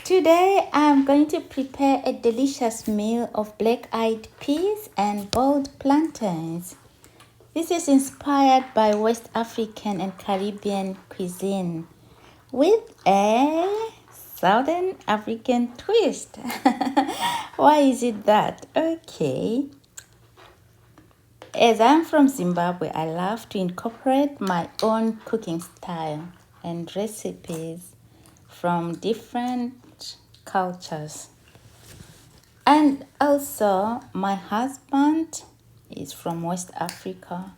Today I'm going to prepare a delicious meal of black-eyed peas and boiled plantains. This is inspired by West African and Caribbean cuisine with a Southern African twist. Why is it that? Okay. As I'm from Zimbabwe, I love to incorporate my own cooking style and recipes from different cultures. And also, my husband is from West Africa,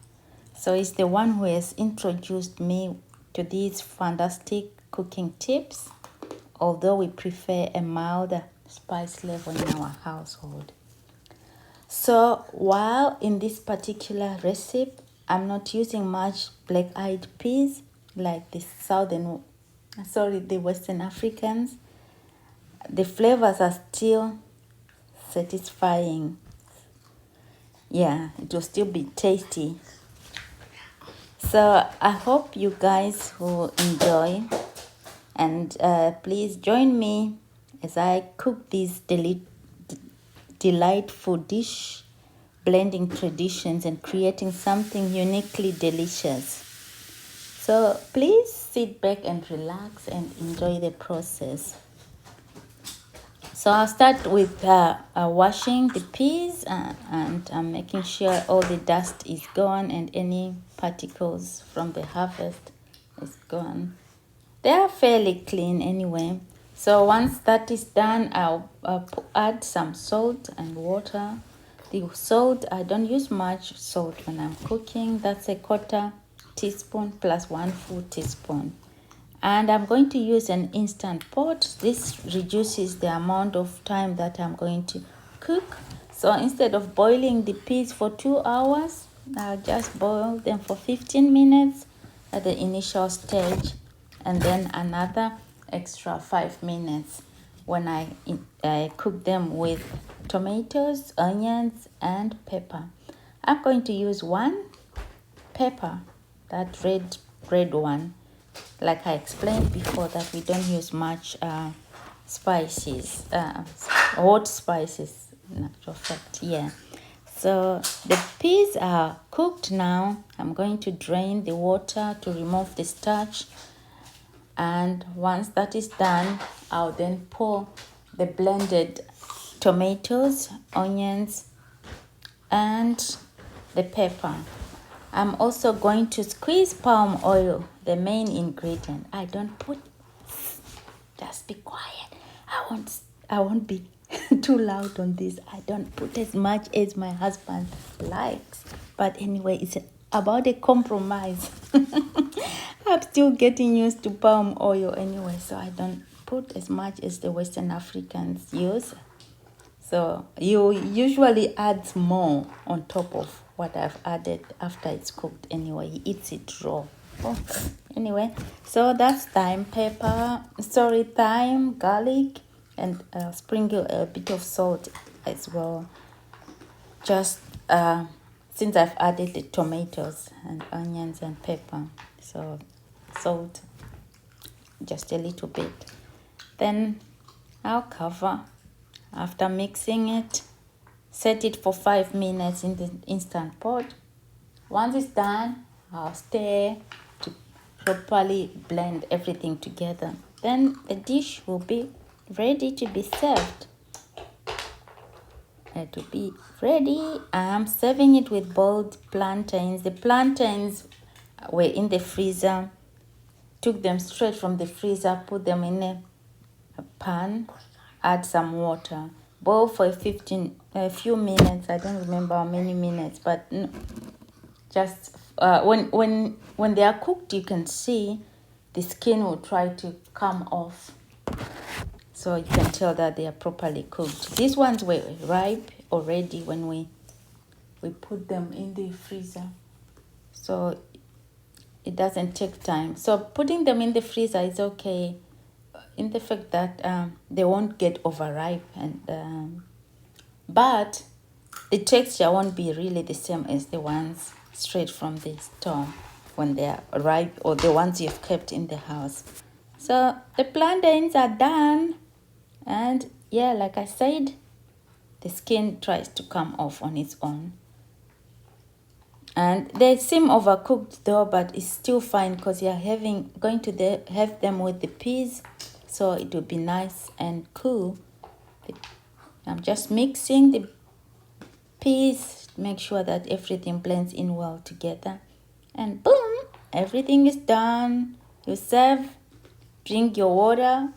so he's the one who has introduced me to these fantastic cooking tips, although we prefer a milder spice level in our household. So while in this particular recipe, I'm not using much black-eyed peas like the Western Africans. The flavors are still satisfying. Yeah, it will still be tasty. So I hope you guys will enjoy, and please join me as I cook this delightful dish, blending traditions and creating something uniquely delicious. So please sit back and relax and enjoy the process. So I'll start with washing the peas and making sure all the dust is gone and any particles from the harvest is gone. They are fairly clean anyway. So once that is done, I'll add some salt and water. The salt, I don't use much salt when I'm cooking. That's a 1/4 teaspoon plus 1 full teaspoon. And I'm going to use an Instantpot. This reduces the amount of time that I'm going to cook. So instead of boiling the peas for 2 hours, I'll just boil them for 15 minutes at the initial stage, and then another extra 5 minutes when I cook them with tomatoes, onions, and pepper. I'm going to use 1 pepper, that red one. Like I explained before, that we don't use much spices, hot spices, in actual fact, yeah. So the peas are cooked now. I'm going to drain the water to remove the starch. And once that is done, I'll then pour the blended tomatoes, onions, and the pepper. I'm also going to squeeze palm oil, the main ingredient. I don't put, just be quiet. I won't be too loud on this. I don't put as much as my husband likes. But anyway, it's about a compromise. I'm still getting used to palm oil anyway, so I don't put as much as the Western Africans use. So you usually add more on top of what I've added after it's cooked anyway. He eats it raw. Anyway, so that's thyme, garlic, and sprinkle a bit of salt as well. Just since I've added the tomatoes and onions and pepper, so salt, just a little bit. Then I'll cover. After mixing it, set it for 5 minutes in the Instantpot. Once it's done, I'll stir to properly blend everything together. Then the dish will be ready to be served. To be ready, I'm serving it with boiled plantains. The plantains were in the freezer. Took them straight from the freezer, put them in a pan, add some water, boil for a few minutes. I don't remember how many minutes, but just when they are cooked, you can see the skin will try to come off, so you can tell that they are properly cooked. These ones were ripe already when we put them in the freezer, so it doesn't take time. So putting them in the freezer is okay, in the fact that they won't get overripe, and but the texture won't be really the same as the ones straight from the store when they are ripe, or the ones you've kept in the house. So the plantains are done. And yeah, like I said, the skin tries to come off on its own. And they seem overcooked though, but it's still fine because you're going to have them with the peas, so it will be nice and cool. I'm just mixing the peas, make sure that everything blends in well together, and boom, everything is done. You serve, drink your water.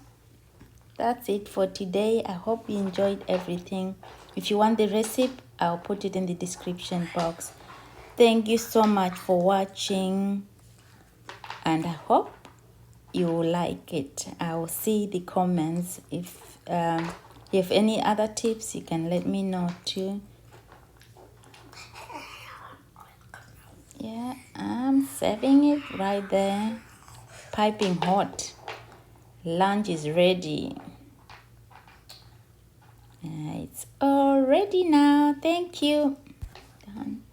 That's it for today. I hope you enjoyed everything. If you want the recipe, I'll put it in the description box. Thank you so much for watching, and I hope you like it. I will see the comments. If you have any other tips, you can let me know too. Yeah, I'm serving it right there. Piping hot. Lunch is ready. It's all ready now. Thank you. Done.